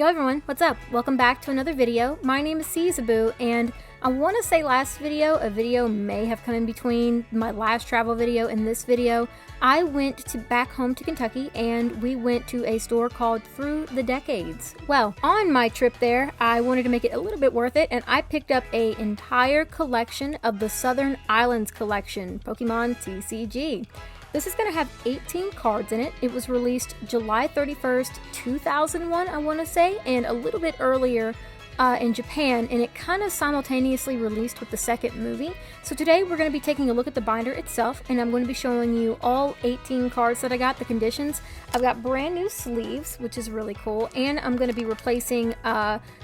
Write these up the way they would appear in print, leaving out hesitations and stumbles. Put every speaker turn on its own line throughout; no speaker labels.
Yo everyone, what's up? Welcome back to another video. My name is Caesaboo, and I want to say last video, a video may have come in between my last travel video and this video. I went back home to Kentucky and we went to a store called Through the Decades. Well, on my trip there, I wanted to make it a little bit worth it and I picked up an entire collection of the Southern Islands collection, Pokemon TCG. This is going to have 18 cards in it. It was released July 31st, 2001, I want to say, and a little bit earlier in Japan, and it kind of simultaneously released with the second movie. So today we're going to be taking a look at the binder itself, and I'm going to be showing you all 18 cards that I got, the conditions. I've got brand new sleeves, which is really cool, and I'm going to be replacing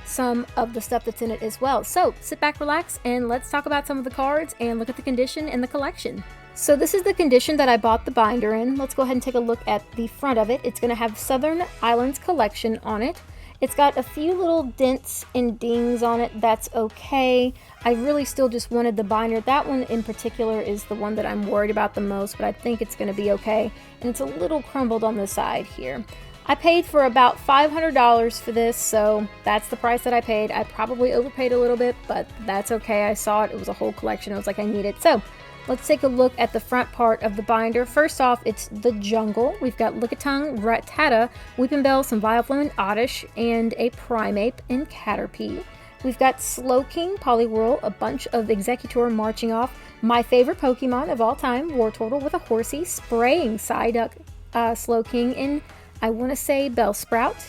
some of the stuff that's in it as well. So sit back, relax, and let's talk about some of the cards and look at the condition and the collection. So this is the condition that I bought the binder in. Let's go ahead and take a look at the front of it. It's going to have Southern Islands collection on it. It's got a few little dents and dings on it. That's okay. I really still just wanted the binder. That one in particular is the one that I'm worried about the most, but I think it's going to be okay. And it's a little crumbled on the side here. I paid for about $500 for this, so that's the price that I paid. I probably overpaid a little bit, but that's okay. I saw it. It was a whole collection. I was like, I need it. So let's take a look at the front part of the binder. First off, it's the jungle. We've got Lickitung, Rattata, Weepinbell, some Vileplume and Oddish, and a Primeape and Caterpie. We've got Slowking, Poliwhirl, a bunch of Executor marching off. My favorite Pokemon of all time, Wartortle with a Horsey, spraying Psyduck, Slowking, and I want to say Bellsprout.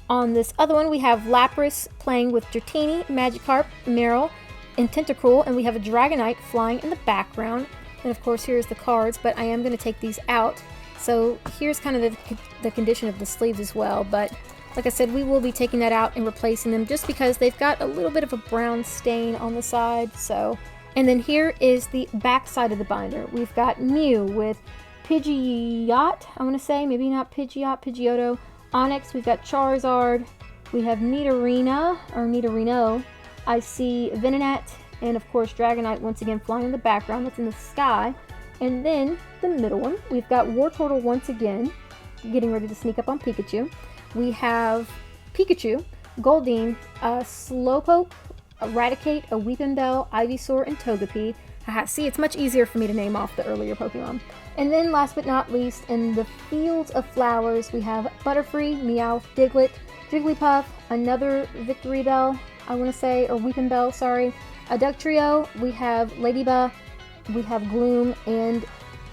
On this other one, we have Lapras playing with Dratini, Magikarp, Marill, and Tentacruel, and we have a Dragonite flying in the background. And of course here's the cards, but I am going to take these out. So here's kind of the condition of the sleeves as well, but like I said, we will be taking that out and replacing them just because they've got a little bit of a brown stain on the side. So, and then here is the back side of the binder. We've got Mew with Pidgeot, I want to say, maybe not Pidgeot, Pidgeotto, Onix. We've got Charizard, we have Nidorino, I see Venonat, and of course Dragonite once again flying in the background. That's in the sky. And then the middle one, we've got Wartortle once again, getting ready to sneak up on Pikachu. We have Pikachu, Goldeen, Slowpoke, Eradicate, a Weepinbell, Ivysaur, and Togepi. See, it's much easier for me to name off the earlier Pokemon. And then last but not least, in the Fields of Flowers, we have Butterfree, Meowth, Diglett, Jigglypuff, another Victreebel, I want to say, or Weepinbell, sorry. A Dugtrio, we have Ladybug, we have Gloom, and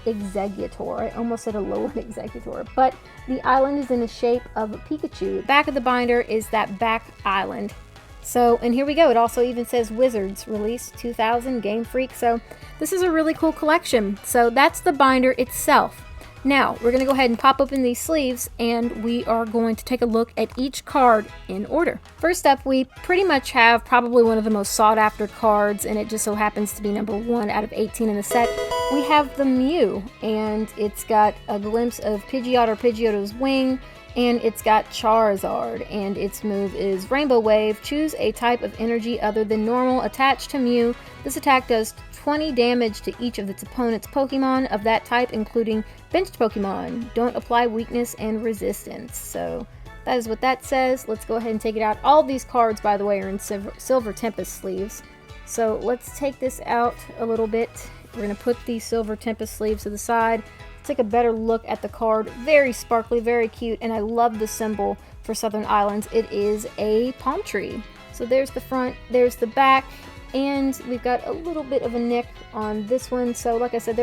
Executor. I almost said a Alolan Executor, but the island is in the shape of a Pikachu. The back of the binder is that back island. So, and here we go. It also even says Wizards, released 2000, Game Freak. So this is a really cool collection. So that's the binder itself. Now, we're going to go ahead and pop open these sleeves, and we are going to take a look at each card in order. First up, we pretty much have probably one of the most sought-after cards, and it just so happens to be number 1 out of 18 in the set. We have the Mew, and it's got a glimpse of Pidgeot or Pidgeotto's wing, and it's got Charizard, and its move is Rainbow Wave. Choose a type of energy other than normal attached to Mew. This attack does 20 damage to each of its opponent's Pokemon of that type, including benched Pokemon. Don't apply weakness and resistance. So that is what that says. Let's go ahead and take it out. All these cards, by the way, are in Silver Tempest sleeves. So let's take this out a little bit. We're going to put these Silver Tempest sleeves to the side. Take a better look at the card. Very sparkly, very cute, and I love the symbol for Southern Islands. It is a palm tree. So there's the front, there's the back, and we've got a little bit of a nick on this one. So like I said,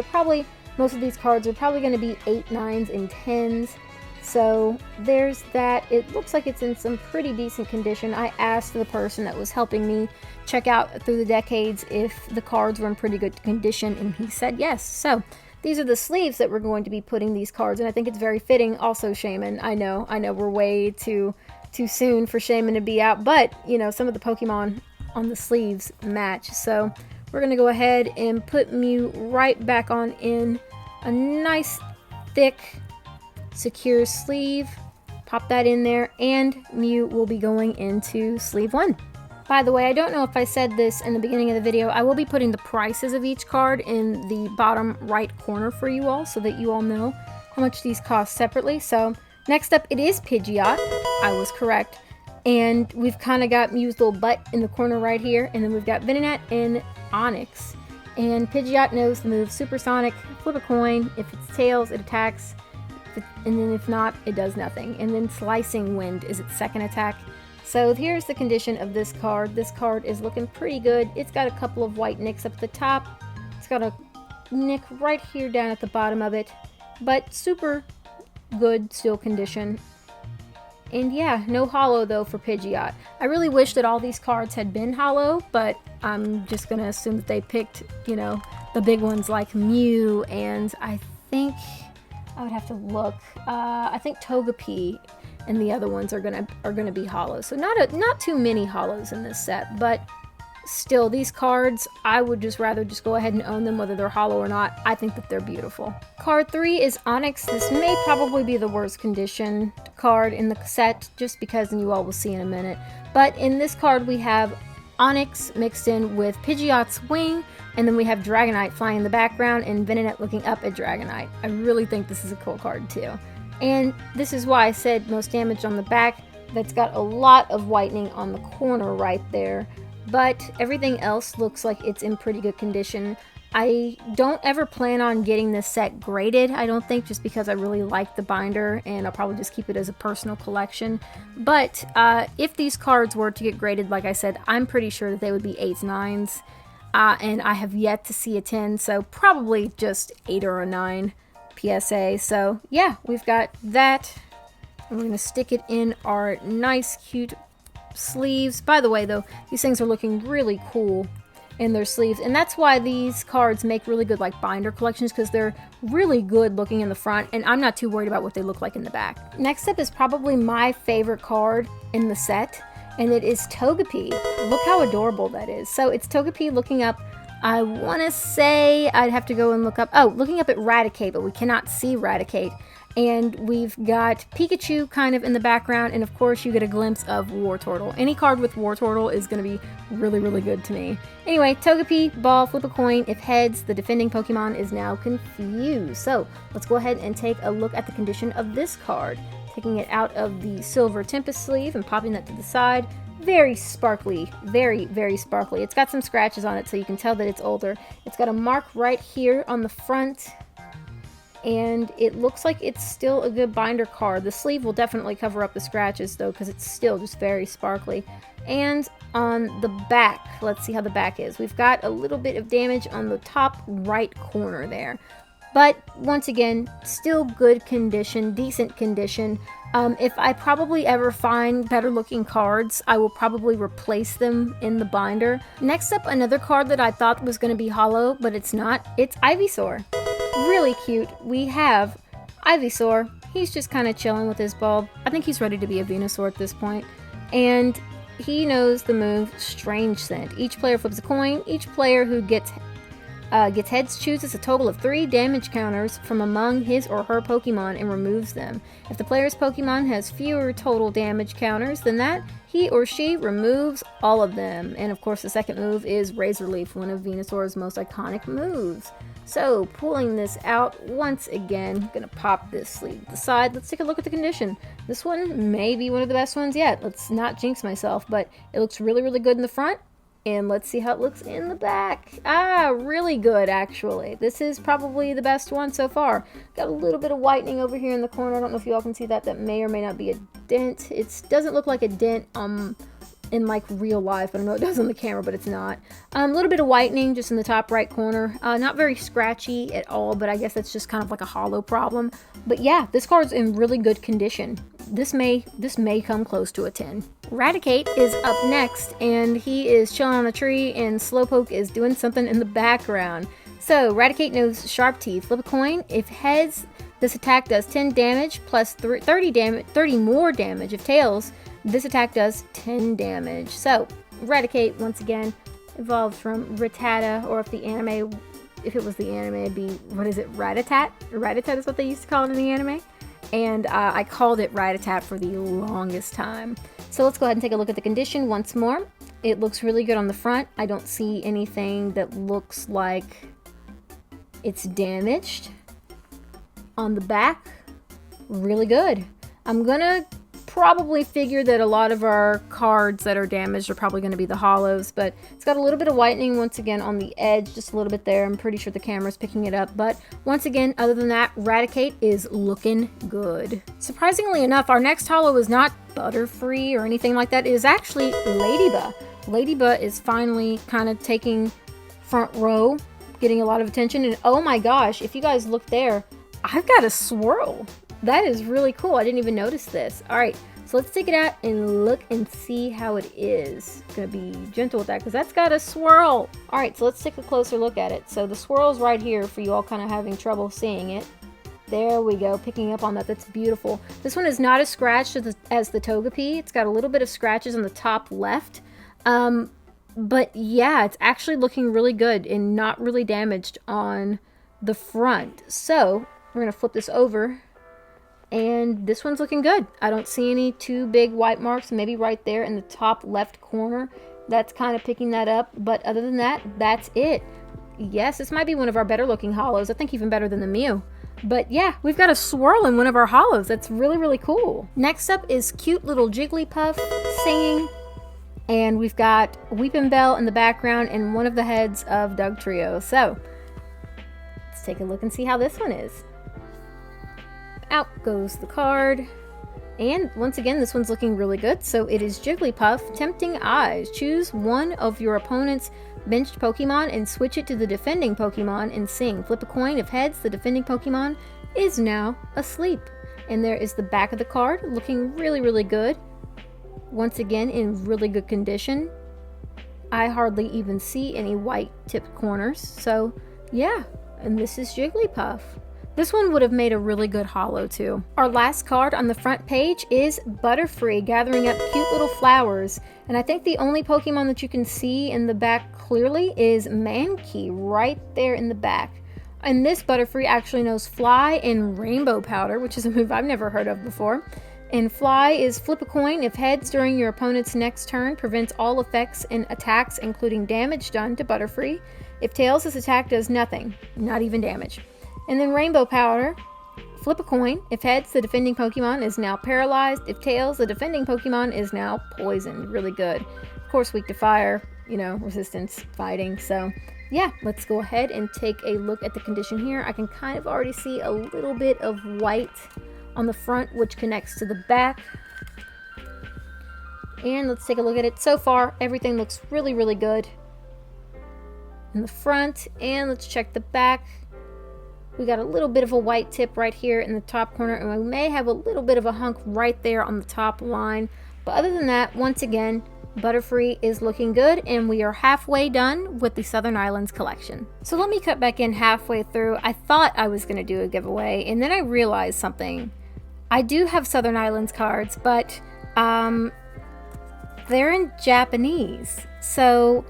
most of these cards are probably going to be 8, 9s, and 10s. So there's that. It looks like it's in some pretty decent condition. I asked the person that was helping me check out Through the Decades if the cards were in pretty good condition, and he said yes. So these are the sleeves that we're going to be putting these cards in. I think it's very fitting. Also, Shaman, I know we're way too soon for Shaman to be out, but you know, some of the Pokemon on the sleeves match. So we're going to go ahead and put Mew right back on in a nice, thick, secure sleeve. Pop that in there, and Mew will be going into sleeve 1. By the way, I don't know if I said this in the beginning of the video, I will be putting the prices of each card in the bottom right corner for you all so that you all know how much these cost separately. So next up, it is Pidgeot. I was correct. And we've kind of got Mew's little butt in the corner right here. And then we've got Venonat and Onix. And Pidgeot knows the move Supersonic, flip a coin. If it's tails, it attacks. And then if not, it does nothing. And then Slicing Wind is its second attack. So here's the condition of this card. This card is looking pretty good. It's got a couple of white nicks up at the top. It's got a nick right here down at the bottom of it. But super good still condition. And yeah, no holo though for Pidgeot. I really wish that all these cards had been holo, but I'm just going to assume that they picked, you know, the big ones like Mew, and I think I would have to look. I think Togepi and the other ones are gonna be holo. So not too many holos in this set, but still, these cards, I would just rather just go ahead and own them whether they're holo or not. I think that they're beautiful. Card 3 is Onix. This may probably be the worst condition card in the set, just because, and you all will see in a minute. But in this card, we have Onix mixed in with Pidgeot's wing, and then we have Dragonite flying in the background and Venonat looking up at Dragonite. I really think this is a cool card too. And this is why I said most damage on the back. That's got a lot of whitening on the corner right there. But everything else looks like it's in pretty good condition. I don't ever plan on getting this set graded, I don't think, just because I really like the binder, and I'll probably just keep it as a personal collection. But if these cards were to get graded, like I said, I'm pretty sure that they would be 8s, 9s. And I have yet to see a 10, so probably just 8 or a 9 PSA. So yeah, we've got that. And we're going to stick it in our nice, cute sleeves. By the way, though, these things are looking really cool in their sleeves, and that's why these cards make really good like binder collections, because they're really good looking in the front, and I'm not too worried about what they look like in the back. Next up is probably my favorite card in the set, and it is Togepi. Look how adorable that is. So it's Togepi looking up, I want to say, I'd have to go and look up, looking up at Raticate, but we cannot see Raticate. And we've got Pikachu kind of in the background, and of course you get a glimpse of Wartortle. Any card with Wartortle is going to be really, really good to me. Anyway, Togepi, ball, flip a coin. If heads, the defending Pokemon is now confused. So let's go ahead and take a look at the condition of this card. Taking it out of the Silver Tempest sleeve and popping that to the side. Very sparkly, very, very sparkly. It's got some scratches on it, so you can tell that it's older. It's got a mark right here on the front, and it looks like it's still a good binder card. The sleeve will definitely cover up the scratches though, because it's still just very sparkly. And on the back, let's see how the back is. We've got a little bit of damage on the top right corner there. But once again, still good condition, decent condition. If I probably ever find better looking cards, I will probably replace them in the binder. Next up, another card that I thought was going to be holo, but it's not. It's Ivysaur. Really cute. We have Ivysaur. He's just kind of chilling with his bulb. I think he's ready to be a Venusaur at this point. And he knows the move Strange Scent. Each player flips a coin. Each player who gets heads chooses a total of 3 damage counters from among his or her Pokemon and removes them. If the player's Pokemon has fewer total damage counters than that, he or she removes all of them. And of course the second move is Razor Leaf, one of Venusaur's most iconic moves. So pulling this out once again, I'm gonna pop this sleeve to the side. Let's take a look at the condition. This one may be one of the best ones yet. Let's not jinx myself, but it looks really, really good in the front. And let's see how it looks in the back. Really good, actually. This is probably the best one so far. Got a little bit of whitening over here in the corner. I don't know if you all can see that. That may or may not be a dent. It doesn't look like a dent in like real life. I don't know it does on the camera, but it's not. A little bit of whitening just in the top right corner. Not very scratchy at all, but I guess that's just kind of like a holo problem. But yeah, this card's in really good condition. This may come close to a 10. Raticate is up next, and he is chilling on a tree, and Slowpoke is doing something in the background. So Raticate knows Sharp Teeth. Flip a coin. If heads, this attack does 10 damage plus 30 more damage. If tails, this attack does 10 damage. So Raticate once again evolved from Rattata, or if it was the anime, it'd be, what is it, Ratatat? Ratatat is what they used to call it in the anime. And I called it Ratatat for the longest time. So let's go ahead and take a look at the condition once more. It looks really good on the front. I don't see anything that looks like it's damaged. On the back, really good. I'm gonna probably figure that a lot of our cards that are damaged are probably going to be the holos, but it's got a little bit of whitening once again on the edge, just a little bit there. I'm pretty sure the camera's picking it up, but once again, other than that, Raticate is looking good. Surprisingly enough, our next holo is not Butterfree or anything like that. It is actually Ladybug. Ladybug is finally kind of taking front row, getting a lot of attention, and oh my gosh, if you guys look there, I've got a swirl. That is really cool. I didn't even notice this. All right, so let's take it out and look and see how it is. Gonna be gentle with that because that's got a swirl. All right, so let's take a closer look at it. So the swirl's right here for you all kind of having trouble seeing it. There we go, picking up on that. That's beautiful. This one is not as scratched as the Togepi. It's got a little bit of scratches on the top left. But yeah, it's actually looking really good and not really damaged on the front. So we're gonna flip this over. And this one's looking good. I don't see any too big white marks, maybe right there in the top left corner. That's kind of picking that up. But other than that, that's it. Yes, this might be one of our better looking holos. I think even better than the Mew. But yeah, we've got a swirl in one of our holos. That's really, really cool. Next up is cute little Jigglypuff singing. And we've got Weepin' Bell in the background and one of the heads of Dugtrio. So let's take a look and see how this one is. Out goes the card. And once again, this one's looking really good. So it is Jigglypuff, Tempting Eyes. Choose one of your opponent's benched Pokemon and switch it to the defending Pokemon and sing. Flip a coin. If heads, the defending Pokemon is now asleep. And there is the back of the card, looking really, really good. Once again, in really good condition. I hardly even see any white tipped corners. So yeah, and this is Jigglypuff. This one would have made a really good holo too. Our last card on the front page is Butterfree, gathering up cute little flowers. And I think the only Pokemon that you can see in the back clearly is Mankey, right there in the back. And this Butterfree actually knows Fly and Rainbow Powder, which is a move I've never heard of before. And Fly is flip a coin. If heads during your opponent's next turn, prevents all effects and attacks, including damage done to Butterfree. If tails, this attack does nothing, not even damage. And then Rainbow Powder, flip a coin. If heads, the defending Pokemon is now paralyzed. If tails, the defending Pokemon is now poisoned. Really good. Of course, weak to fire, you know, resistance, fighting. So yeah, let's go ahead and take a look at the condition here. I can kind of already see a little bit of white on the front, which connects to the back. And let's take a look at it. So far, everything looks really, really good in the front. And let's check the back. We got a little bit of a white tip right here in the top corner, and we may have a little bit of a hunk right there on the top line. But other than that, once again, Butterfree is looking good, and we are halfway done with the Southern Islands collection. So let me cut back in halfway through. I thought I was going to do a giveaway, and then I realized something. I do have Southern Islands cards, but they're in Japanese. So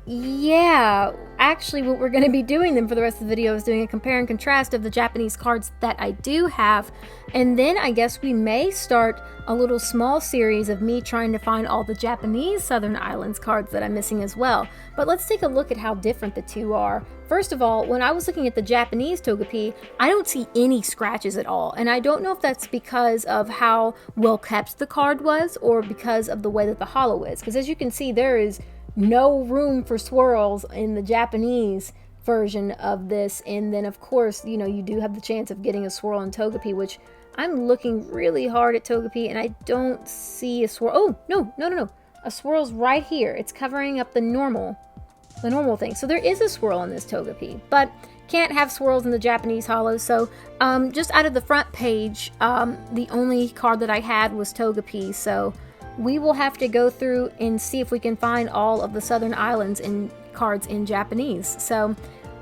yeah, actually what we're going to be doing then for the rest of the video is doing a compare and contrast of the Japanese cards that I do have, and then I guess we may start a little small series of me trying to find all the Japanese Southern Islands cards that I'm missing as well. But let's take a look at how different the two are. First of all, when I was looking at the Japanese Togepi, I don't see any scratches at all, and I don't know if that's because of how well kept the card was or because of the way that the holo is, because as you can see, there is no room for swirls in the Japanese version of this. And then of course, you know, you do have the chance of getting a swirl in Togepi, which I'm looking really hard at Togepi and I don't see a swirl. Oh, no. A swirl's right here. It's covering up the normal thing. So there is a swirl in this Togepi, but can't have swirls in the Japanese holo. So just out of the front page, the only card that I had was Togepi. So we will have to go through and see if we can find all of the Southern Islands in cards in Japanese. So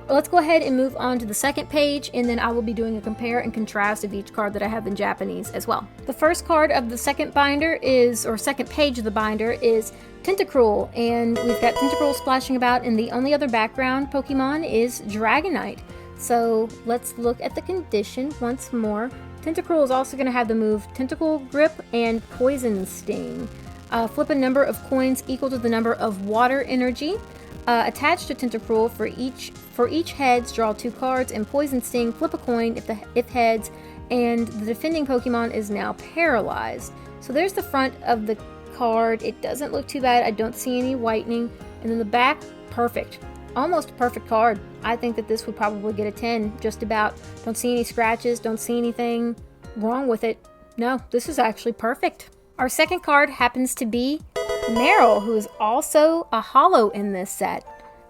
let's go ahead and move on to the second page, and then I will be doing a compare and contrast of each card that I have in Japanese as well. The first card of the second binder is, or second page of the binder, is Tentacruel, and we've got Tentacruel splashing about, and the only other background Pokemon is Dragonite. So let's look at the condition once more. Tentacruel is also going to have the move Tentacle Grip and Poison Sting. Flip a number of coins equal to the number of water energy. Attached to Tentacruel, for each heads, draw 2 cards, and Poison Sting, flip a coin if heads, and the defending Pokemon is now paralyzed. So So there's the front of the card. It doesn't look too bad. I don't see any whitening. And then the back, perfect. Almost a perfect card. I think that this would probably get a 10, just about. Don't see any scratches, don't see anything wrong with it. No, this is actually perfect. Our second card happens to be Meryl, who is also a holo in this set.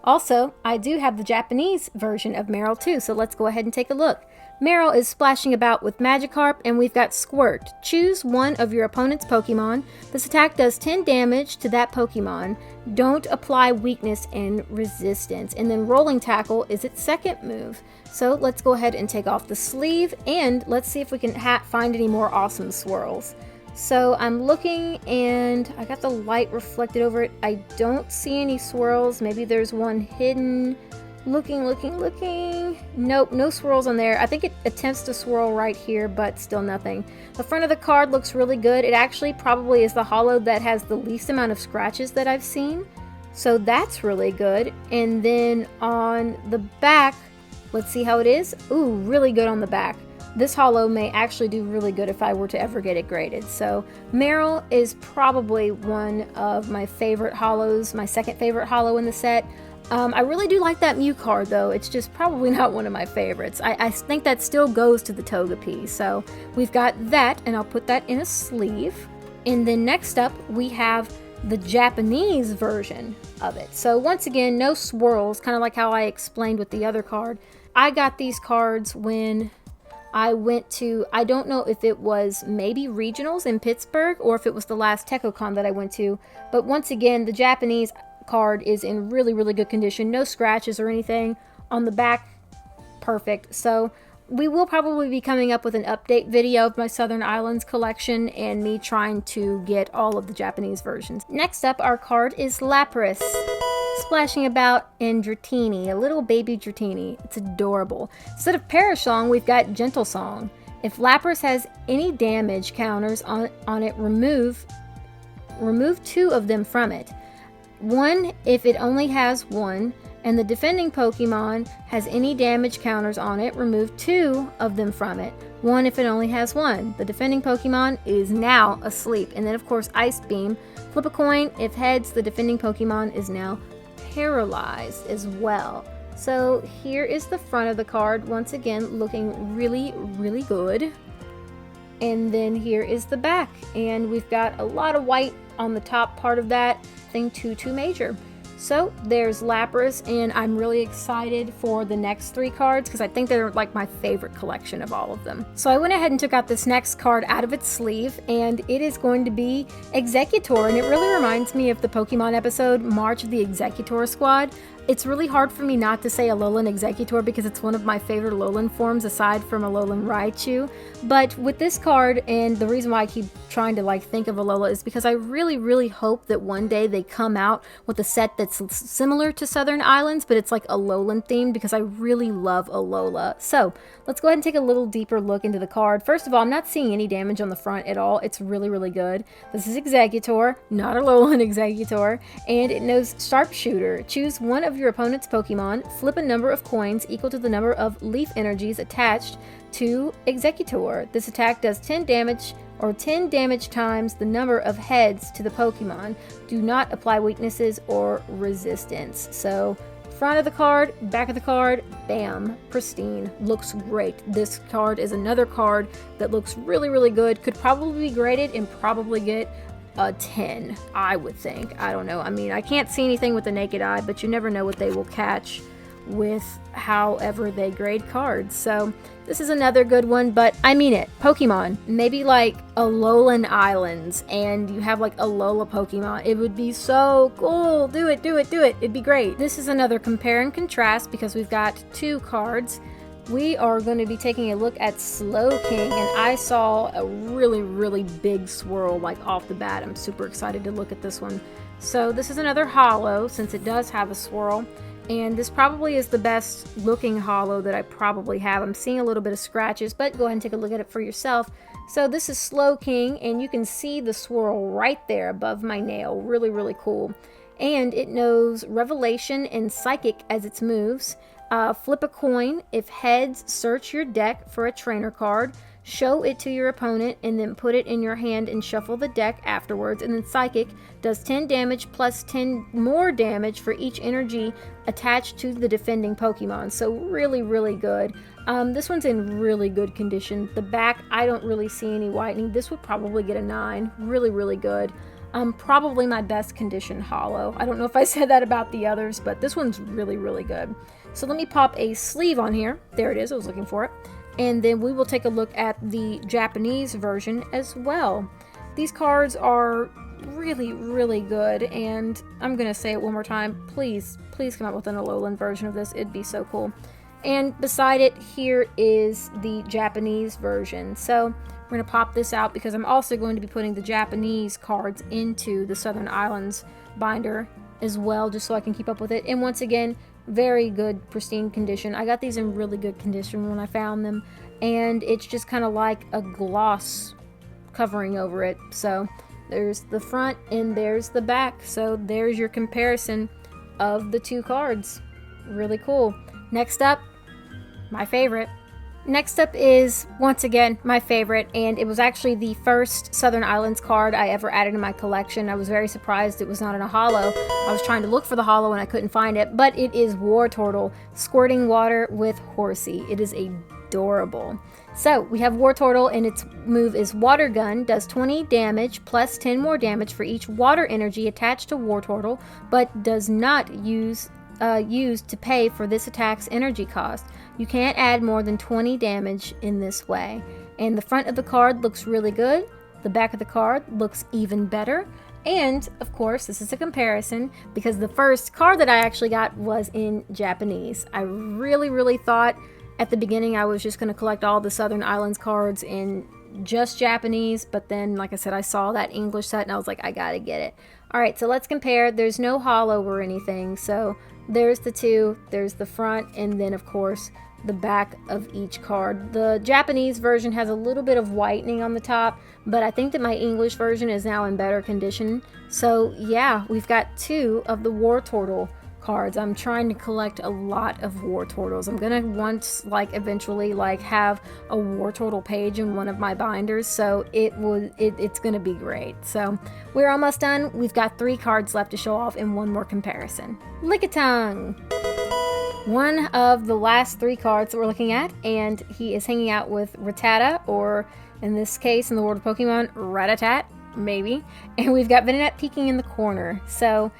Also, I do have the Japanese version of Meryl too, so let's go ahead and take a look. Meryl is splashing about with Magikarp, and we've got Squirt. Choose one of your opponent's Pokemon. This attack does 10 damage to that Pokemon. Don't apply weakness and resistance. And then Rolling Tackle is its second move. So let's go ahead and take off the sleeve, and let's see if we can find any more awesome swirls. So I'm looking, and I got the light reflected over it. I don't see any swirls. Maybe there's one hidden. Looking. Nope, no swirls on there. I think it attempts to swirl right here, but still nothing. The front of the card looks really good. It actually probably is the holo that has the least amount of scratches that I've seen. So that's really good. And then on the back, let's see how it is. Ooh, really good on the back. This holo may actually do really good if I were to ever get it graded. So Meryl is probably one of my favorite holos, my second favorite holo in the set. I really do like that Mew card, though. It's just probably not one of my favorites. I think that still goes to the Togepi. So we've got that, and I'll put that in a sleeve. And then next up, we have the Japanese version of it. So once again, no swirls, kind of like how I explained with the other card. I got these cards when I went to, I don't know if it was maybe regionals in Pittsburgh or if it was the last TechoCon that I went to. But once again, the Japanese card is in really good condition. No scratches or anything. On the back, perfect. So we will probably be coming up with an update video of my Southern Islands collection and me trying to get all of the Japanese versions. Next up, our card is Lapras, splashing about in Dratini, a little baby Dratini. It's adorable. Instead of Perish Song, we've got Gentle Song. If Lapras has any damage counters on it, remove 2 of them from it. 1 if it only has 1, and the defending Pokemon has any damage counters on it, remove 2 of them from it. 1 if it only has 1. The defending Pokemon is now asleep. And then of course Ice Beam. Flip a coin. If heads, the defending Pokemon is now paralyzed as well. So here is the front of the card, once again looking really good. And then here is the back, and we've got a lot of white on the top part of that thing, too major. So there's Lapras, and I'm really excited for the next 3 cards because I think they're like my favorite collection of all of them. So I went ahead and took out this next card out of its sleeve, and it is going to be Executor, and it really reminds me of the Pokemon episode March of the Executor Squad. It's really hard for me not to say Alolan Executor because it's one of my favorite Alolan forms aside from Alolan Raichu. But with this card, and the reason why I keep trying to think of Alola is because I really hope that one day they come out with a set that's similar to Southern Islands, but it's like Alolan themed because I really love Alola. So let's go ahead and take a little deeper look into the card. First of all, I'm not seeing any damage on the front at all. It's really good. This is Executor, not Alolan Executor, and it knows Sharpshooter. Choose one of your opponent's Pokemon, flip a number of coins equal to the number of leaf energies attached to Executor. This attack does 10 damage or 10 damage times the number of heads to the Pokemon. Do not apply weaknesses or resistance. So front of the card, back of the card, bam, pristine, looks great. This card is another card that looks really good, could probably be graded and probably get a 10, I would think. I don't know. I mean, I can't see anything with the naked eye, but you never know what they will catch with however they grade cards. So this is another good one, but I mean it. Pokemon, maybe like Alolan Islands, and you have like Alola Pokemon. It would be so cool. Do it. It'd be great. This is another compare and contrast because we've got 2 cards. We are going to be taking a look at Slowking, and I saw a really big swirl off the bat. I'm super excited to look at this one. So this is another holo since it does have a swirl, and this probably is the best looking holo that I probably have. I'm seeing a little bit of scratches, but go ahead and take a look at it for yourself. So this is Slowking, and you can see the swirl right there above my nail. Really cool. And it knows Revelation and Psychic as its moves. Flip a coin. If heads, search your deck for a trainer card. show it to your opponent, and then put it in your hand and shuffle the deck afterwards. And then Psychic does 10 damage plus 10 more damage for each energy attached to the defending Pokemon. So really, really good. This one's in really good condition. The back, I don't really see any whitening. This would probably get a 9. Really, really good. Probably my best condition holo. I don't know if I said that about the others, but this one's really, really good. So let me pop a sleeve on here. There it is. I was looking for it. And then we will take a look at the Japanese version as well. These cards are really, really good, and I'm going to say it one more time. Please, please come out with an Alolan version of this. It'd be so cool. And beside it, here is the Japanese version. So we're going to pop this out because I'm also going to be putting the Japanese cards into the Southern Islands binder as well, just so I can keep up with it. And once again, very good, pristine condition. I got these in really good condition when I found them, and it's just kind of like a gloss covering over it. So there's the front and there's the back. So there's your comparison of the two cards. Really cool. Next up, my favorite. Next up is, once again, my favorite, and it was actually the first Southern Islands card I ever added in my collection. I was very surprised it was not in a holo. I was trying to look for the holo and I couldn't find it, but it is Wartortle, squirting water with Horsey. It is adorable. So we have Wartortle, and its move is Water Gun, does 20 damage plus 10 more damage for each water energy attached to Wartortle, but does not used to pay for this attack's energy cost. You can't add more than 20 damage in this way. And the front of the card looks really good. The back of the card looks even better. And, of course, this is a comparison because the first card that I actually got was in Japanese. I really, really thought at the beginning I was just going to collect all the Southern Islands cards in just Japanese, but then, like I said, I saw that English set and I was like, I gotta get it. Alright, so let's compare. There's no holo or anything, so there's the two, there's the front, and then, of course, the back of each card. The Japanese version has a little bit of whitening on the top, but I think that my English version is now in better condition. So yeah, we've got two of the Wartortle cards. I'm trying to collect a lot of Wartortles. I'm gonna once, eventually, have a Wartortle page in one of my binders, so it's gonna be great. So we're almost done. We've got 3 cards left to show off and one more comparison. Lickitung! One of the last 3 cards that we're looking at, and he is hanging out with Rattata, or in this case, in the world of Pokemon, Rattatat, maybe. And we've got Venonat peeking in the corner. So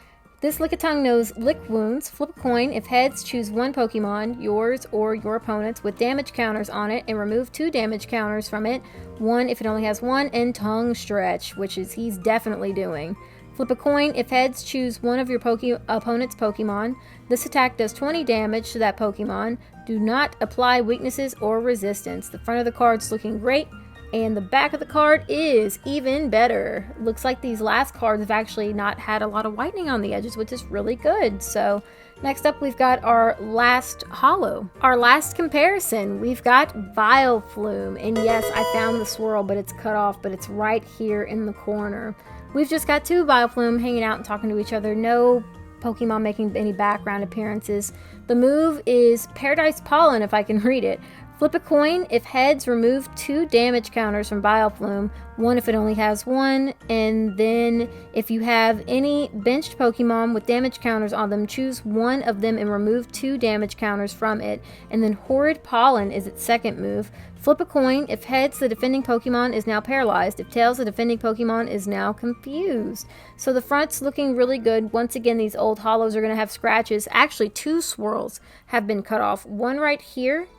this Lickitung knows Lick Wounds. Flip a coin. If heads, choose one Pokemon, yours or your opponent's, with damage counters on it, and remove 2 damage counters from it. 1 if it only has 1, and Tongue Stretch, which is he's definitely doing. Flip a coin. If heads, choose one of your opponent's Pokemon. This attack does 20 damage to that Pokemon. Do not apply weaknesses or resistance. The front of the card's looking great, and the back of the card is even better. Looks like these last cards have actually not had a lot of whitening on the edges, which is really good. So next up, we've got our last holo. Our last comparison, we've got Vileplume. And yes, I found the swirl, but it's cut off, but it's right here in the corner. We've just got 2 Vileplume hanging out and talking to each other. No Pokemon making any background appearances. The move is Paradise Pollen, if I can read it. Flip a coin. If heads, remove 2 damage counters from Vileplume. 1 if it only has 1. And then if you have any benched Pokemon with damage counters on them, choose one of them and remove 2 damage counters from it. And then Horrid Pollen is its second move. Flip a coin. If heads, the defending Pokemon is now paralyzed. If tails, the defending Pokemon is now confused. So the front's looking really good. Once again, these old holos are going to have scratches. Actually, 2 swirls have been cut off. One right here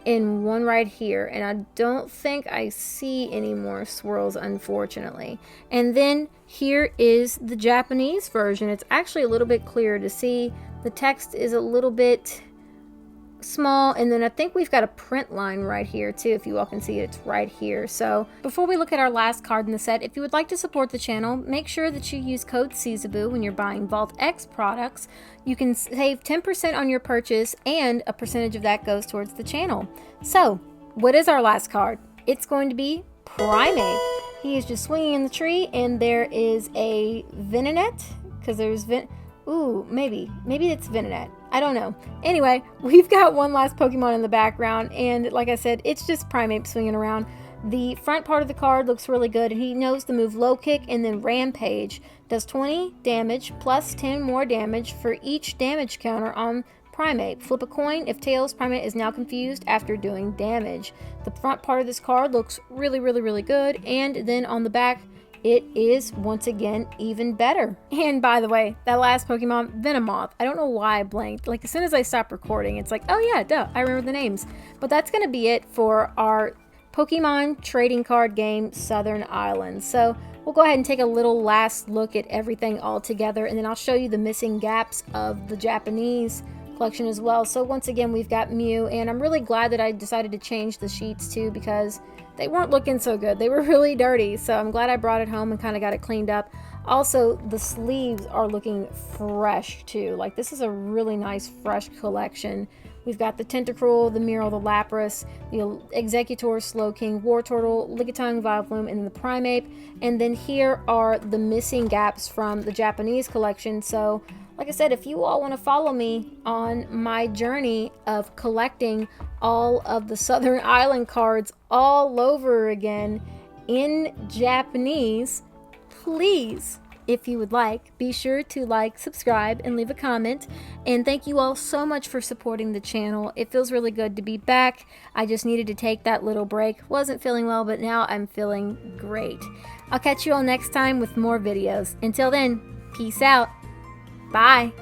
and one right here, and I don't think I see any more swirls, unfortunately. And then here is the Japanese version. It's actually a little bit clearer to see. The text is a little bit small, and then I think we've got a print line right here too. If you all can see it, it's right here. So before we look at our last card in the set, if you would like to support the channel, make sure that you use code CZABOO when you're buying Vault X products. You can save 10% on your purchase, and a percentage of that goes towards the channel. So what is our last card? It's going to be Primeape. He is just swinging in the tree, and there is a Venonat, because there's Ooh, maybe it's Venonat. I don't know. Anyway, we've got one last Pokemon in the background, and like I said, it's just Primeape swinging around. The front part of the card looks really good, and he knows the move Low Kick and then Rampage. Does 20 damage plus 10 more damage for each damage counter on Primeape. Flip a coin. If tails, Primeape is now confused after doing damage. The front part of this card looks really, really, really good, and then on the back, it is, once again, even better. And by the way, that last Pokemon, Venomoth, I don't know why I blanked. Like, as soon as I stopped recording, it's like, oh yeah, duh, I remember the names. But that's going to be it for our Pokemon trading card game, Southern Islands. So we'll go ahead and take a little last look at everything all together, and then I'll show you the missing gaps of the Japanese collection as well. So once again, we've got Mew, and I'm really glad that I decided to change the sheets too, because they weren't looking so good. They were really dirty, so I'm glad I brought it home and kind of got it cleaned up. Also, the sleeves are looking fresh too. Like, this is a really nice fresh collection. We've got the Tentacruel, the Miro, the Lapras, the Executor, Slowking, Wartortle, Lickitung, Vileplume, and the Primeape. And then here are the missing gaps from the Japanese collection. So, like I said, if you all want to follow me on my journey of collecting all of the Southern Island cards all over again in Japanese, please, if you would like, be sure to like, subscribe, and leave a comment. And thank you all so much for supporting the channel. It feels really good to be back. I just needed to take that little break. Wasn't feeling well, but now I'm feeling great. I'll catch you all next time with more videos. Until then, peace out. Bye.